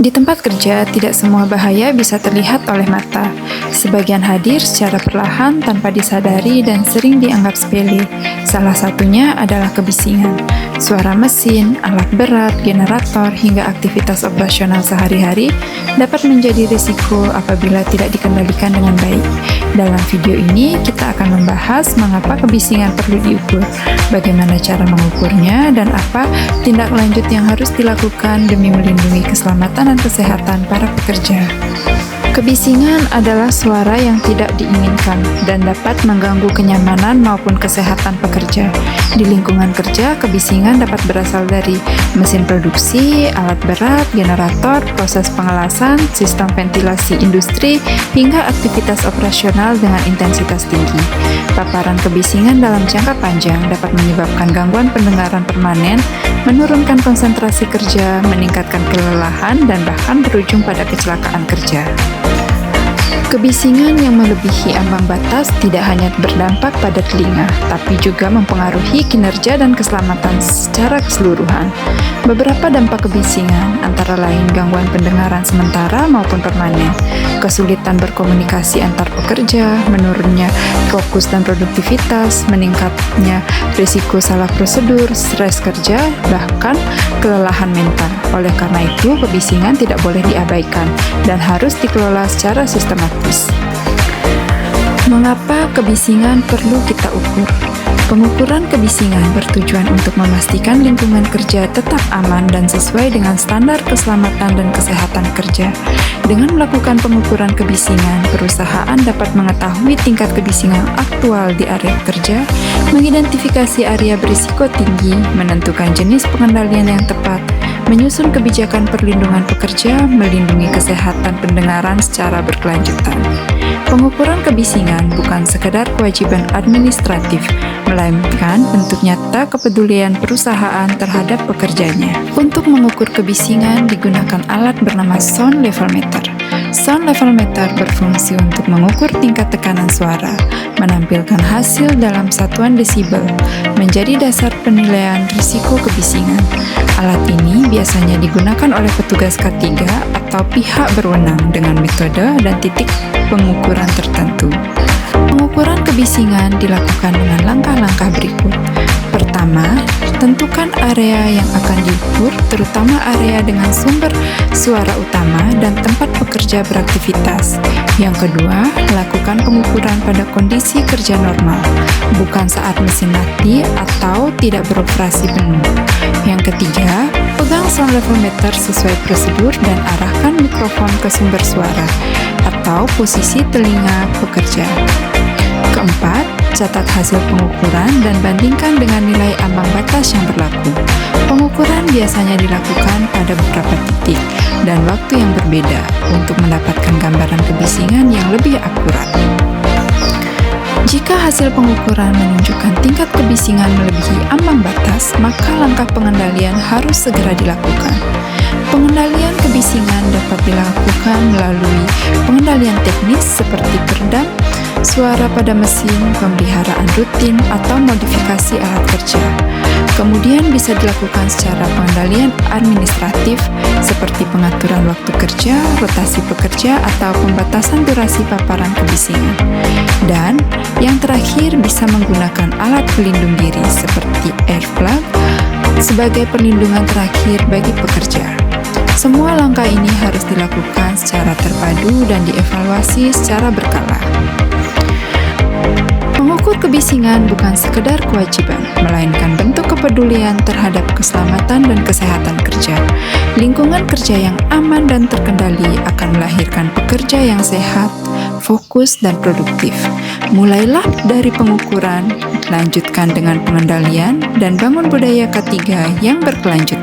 Di tempat kerja, tidak semua bahaya bisa terlihat oleh mata. Sebagian hadir secara perlahan tanpa disadari dan sering dianggap sepele. Salah satunya adalah kebisingan. Suara mesin, alat berat, generator, hingga aktivitas operasional sehari-hari dapat menjadi risiko apabila tidak dikendalikan dengan baik. Dalam video ini, kita akan membahas mengapa kebisingan perlu diukur, bagaimana cara mengukurnya, dan apa tindak lanjut yang harus dilakukan demi melindungi keselamatan dan kesehatan para pekerja. Kebisingan adalah suara yang tidak diinginkan dan dapat mengganggu kenyamanan maupun kesehatan pekerja. Di lingkungan kerja, kebisingan dapat berasal dari mesin produksi, alat berat, generator, proses pengelasan, sistem ventilasi industri, hingga aktivitas operasional dengan intensitas tinggi. Paparan kebisingan dalam jangka panjang dapat menyebabkan gangguan pendengaran permanen, menurunkan konsentrasi kerja, meningkatkan kelelahan, dan bahkan berujung pada kecelakaan kerja. Kebisingan yang melebihi ambang batas tidak hanya berdampak pada telinga, tapi juga mempengaruhi kinerja dan keselamatan secara keseluruhan. Beberapa dampak kebisingan antara lain gangguan pendengaran sementara maupun permanen, kesulitan berkomunikasi antar pekerja, menurunnya fokus dan produktivitas, meningkatnya risiko salah prosedur, stres kerja, bahkan kelelahan mental. Oleh karena itu, kebisingan tidak boleh diabaikan dan harus dikelola secara sistematis. Mengapa kebisingan perlu kita ukur? Pengukuran kebisingan bertujuan untuk memastikan lingkungan kerja tetap aman dan sesuai dengan standar keselamatan dan kesehatan kerja. Dengan melakukan pengukuran kebisingan, perusahaan dapat mengetahui tingkat kebisingan aktual di area kerja, mengidentifikasi area berisiko tinggi, menentukan jenis pengendalian yang tepat, menyusun kebijakan perlindungan pekerja, melindungi kesehatan pendengaran secara berkelanjutan. Pengukuran kebisingan bukan sekedar kewajiban administratif, melainkan bentuk nyata kepedulian perusahaan terhadap pekerjanya. Untuk mengukur kebisingan digunakan alat bernama sound level meter. Sound level meter berfungsi untuk mengukur tingkat tekanan suara, menampilkan hasil dalam satuan desibel, menjadi dasar penilaian risiko kebisingan. Alat ini biasanya digunakan oleh petugas K3 atau pihak berwenang dengan metode dan titik pengukuran tertentu. Pengukuran kebisingan dilakukan dengan langkah-langkah berikut. Pertama, tentukan area yang akan diukur, terutama area dengan sumber suara utama dan tempat pekerja beraktivitas. Yang kedua, lakukan pengukuran pada kondisi kerja normal, bukan saat mesin mati atau tidak beroperasi penuh. Yang ketiga, pegang sound level meter sesuai prosedur dan arahkan mikrofon ke sumber suara atau posisi telinga pekerja. Keempat, catat hasil pengukuran dan bandingkan dengan nilai ambang batas yang berlaku. Pengukuran biasanya dilakukan pada beberapa titik dan waktu yang berbeda untuk mendapatkan gambaran kebisingan yang lebih akurat. Jika hasil pengukuran menunjukkan tingkat kebisingan melebihi ambang batas, maka langkah pengendalian harus segera dilakukan. Pengendalian kebisingan dapat dilakukan melalui pengendalian teknis seperti peredam suara pada mesin, pemeliharaan rutin, atau modifikasi alat kerja. Kemudian bisa dilakukan secara pengendalian administratif seperti pengaturan waktu kerja, rotasi pekerja, atau pembatasan durasi paparan kebisingan. Dan yang terakhir bisa menggunakan alat pelindung diri seperti earplug sebagai perlindungan terakhir bagi pekerja. Semua langkah ini harus dilakukan secara terpadu dan dievaluasi secara berkala. Mengukur kebisingan bukan sekedar kewajiban, melainkan bentuk kepedulian terhadap keselamatan dan kesehatan kerja. Lingkungan kerja yang aman dan terkendali akan melahirkan pekerja yang sehat, fokus, dan produktif. Mulailah dari pengukuran, lanjutkan dengan pengendalian, dan bangun budaya K3 yang berkelanjutan.